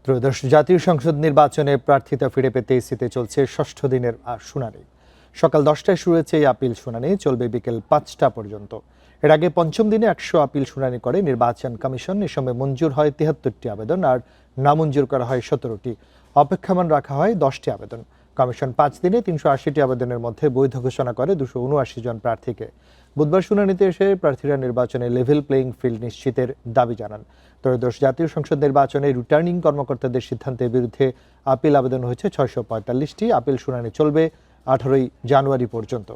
ত্রয়োদশ জাতীয় সংসদ নির্বাচনে প্রার্থিতা ফিরে পেতে ইসিতে চলছে ষষ্ঠ দিনের শুনানি। সকাল 10টায় শুরু হয়েছে এই আপিল শুনানি, চলবে বিকেল 5টা পর্যন্ত। এর আগে পঞ্চম দিনে 100 আপিল শুনানি করে নির্বাচন কমিশন। এ সময় মঞ্জুর হয় 73টি আবেদন আর নামঞ্জুর করা হয় 17টি। অপেক্ষমান রাখা হয় 10টি আবেদন। কমিশন 5 দিনে 380টি আবেদনের মধ্যে বৈধ ঘোষণা করে 279 জন প্রার্থীকে। বুধবার শুনানিতে এসে প্রার্থীরা নির্বাচনে লেভেল প্লেইং ফিল্ড নিশ্চিতের দাবি জানান। ত্রয়োদশ জাতীয় সংসদ নির্বাচনে রিটার্নিং কর্মকর্তাদের সিদ্ধান্তের বিরুদ্ধে আপিল আবেদন হয়েছে 645টি। আপিল শুনানি চলবে 18 জানুয়ারি পর্যন্ত।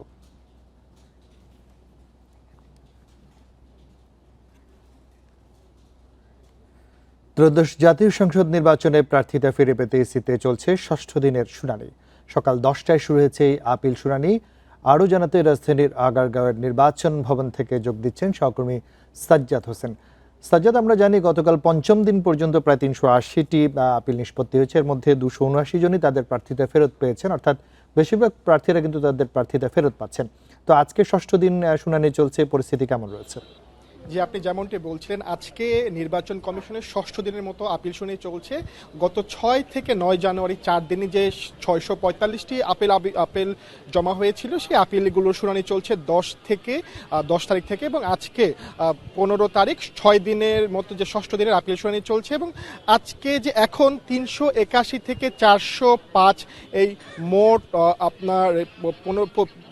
ত্রয়োদশ জাতীয় সংসদ নির্বাচনে প্রার্থিতা ফিরে পেতে ইসিতে চলছে ষষ্ঠ দিনের শুনানি। সকাল 10টায় শুরু হয়েছে এই আপিল শুনানি। আরও জানাতে রাজধানীর আগারগাঁওয়ের নির্বাচন ভবন থেকে যোগ দিচ্ছেন সহকর্মী সাজ্জাদ হোসেন। সাজ্জাদ, আমরা জানি গতকাল পঞ্চম দিন পর্যন্ত প্রায় 380টি আপিল নিষ্পত্তি হয়েছে। এর মধ্যে 279 জনই তাদের প্রার্থিতা ফেরত পেয়েছেন, অর্থাৎ বেশিরভাগ প্রার্থীরা কিন্তু তাদের প্রার্থিতা ফেরত পাচ্ছেন। তো আজকে ষষ্ঠ দিন শুনানি চলছে, পরিস্থিতি কেমন রয়েছে? যে আপনি যেমনটি বলছিলেন, আজকে নির্বাচন কমিশনের ষষ্ঠ দিনের মতো আপিল শুনানি চলছে। গত 6 থেকে 9 জানুয়ারি 4 দিনে যে 645টি আপিল জমা হয়েছিল, সেই আপিলগুলোর শুনানি চলছে 10 তারিখ থেকে, এবং আজকে 15 তারিখ 6 দিনের মতো যে ষষ্ঠ দিনের আপিল শুনানি চলছে। এবং আজকে যে এখন 381 থেকে 405 এই মোট আপনার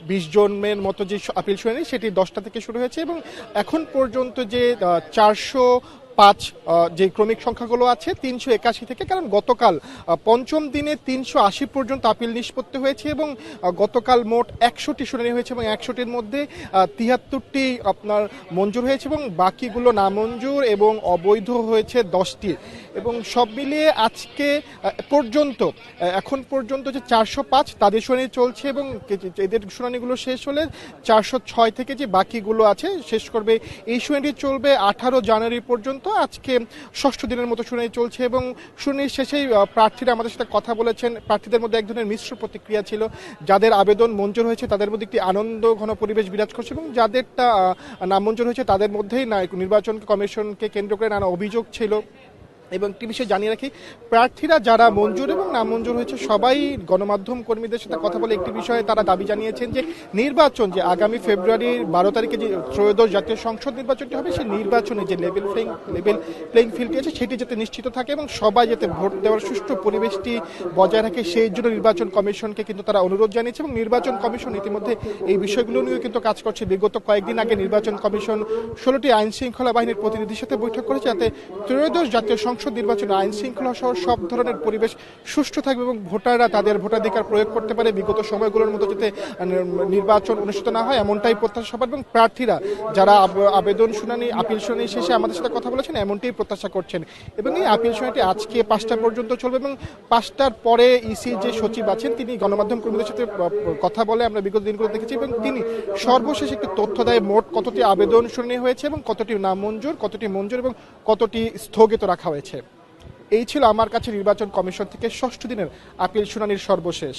20 জনের মতো যে আপিল শুনানি, সেটি 10টা থেকে শুরু হয়েছে। এবং এখন পর্যন্ত যে 405 যে ক্রমিক সংখ্যাগুলো আছে 381 থেকে, কারণ গতকাল পঞ্চম দিনে 380 পর্যন্ত আপিল নিষ্পত্তি হয়েছে এবং গতকাল মোট 100টি শুনানি হয়েছে এবং 100টির মধ্যে 73টি আপনার মঞ্জুর হয়েছে এবং বাকিগুলো নামঞ্জুর এবং অবৈধ হয়েছে 10টি। এবং সব মিলিয়ে আজকে পর্যন্ত এখন পর্যন্ত যে 405 তাদের শুনানি চলছে এবং এদের শুনানিগুলো শেষ হলে 406 থেকে যে বাকিগুলো আছে শেষ করবে। এই শুনানি চলবে 18 জানুয়ারি পর্যন্ত। আজকে ষষ্ঠ দিনের মতো শুনানি চলছে এবং শুনানির শেষেই প্রার্থীরা আমাদের সাথে কথা বলেছেন। প্রার্থীদের মধ্যে এক ধরনের মিশ্র প্রতিক্রিয়া ছিল। যাদের আবেদন মঞ্জুর হয়েছে তাদের মধ্যে একটি আনন্দ ঘন পরিবেশ বিরাজ করছে এবং যাদেরটা নামঞ্জুর হয়েছে তাদের মধ্যেই নির্বাচন কমিশনকে কেন্দ্র করে নানা অভিযোগ ছিল। এবং একটি বিষয় জানিয়ে রাখি, প্রার্থীরা যারা মঞ্জুর এবং নামঞ্জুর হয়েছে সবাই গণমাধ্যম কর্মীদের সাথে কথা বলে একটি বিষয়ে তারা দাবি জানিয়েছেন যে নির্বাচন যে আগামী ফেব্রুয়ারির 12 তারিখে যে ত্রয়োদশ জাতীয় সংসদ নির্বাচনটি হবে, সেই নির্বাচনে যে লেভেল প্লেইং ফিল্ডটি আছে সেটি যাতে নিশ্চিত থাকে এবং সবাই যাতে ভোট দেওয়ার সুষ্ঠু পরিবেশটি বজায় রাখে, সেই জন্য নির্বাচন কমিশনকে কিন্তু তারা অনুরোধ জানিয়েছে। এবং নির্বাচন কমিশন ইতিমধ্যে এই বিষয়গুলো নিয়েও কিন্তু কাজ করছে। বিগত কয়েকদিন আগে নির্বাচন কমিশন 16টি আইন শৃঙ্খলা বাহিনীর প্রতিনিধির সাথে বৈঠক করেছে, যাতে ত্রয়োদশ জাতীয় সংসদ নির্বাচনে আইন শৃঙ্খলা সহ সব ধরনের পরিবেশ সুষ্ঠু থাকবে এবং ভোটাররা তাদের ভোটাধিকার প্রয়োগ করতে পারে। বিগত সময়গুলোর মতো যাতে নির্বাচন অনুষ্ঠিত না হয় এমনটাই প্রত্যাশা সবার, এবং প্রার্থীরা যারা আপিল শুনানি শেষে আমাদের সাথে কথা বলেছেন এমনটাই প্রত্যাশা করছেন। এবং এই আপিল শুনানিটি আজকে 5টা পর্যন্ত চলবে এবং 5টার পরে ইসি যে সচিব আছেন তিনি গণমাধ্যম কর্মীদের সাথে কথা বলে আমরা বিগত দিনগুলো দেখেছি এবং তিনি সর্বশেষ একটি তথ্য দেয় মোট কতটি আবেদন শুনানি হয়েছে এবং কতটি নামঞ্জুর, কতটি মঞ্জুর এবং কতটি স্থগিত রাখা হয়েছে। এই ছিল আমার কাছে নির্বাচন কমিশন থেকে ষষ্ঠ দিনের আপিল শুনানির সর্বশেষ।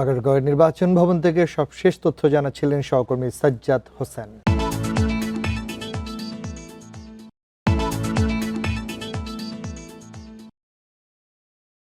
আগারগাঁওয়ের নির্বাচন ভবন থেকে সবশেষ তথ্য জানাচ্ছিলেন সহকর্মী সাজ্জাদ হোসেন।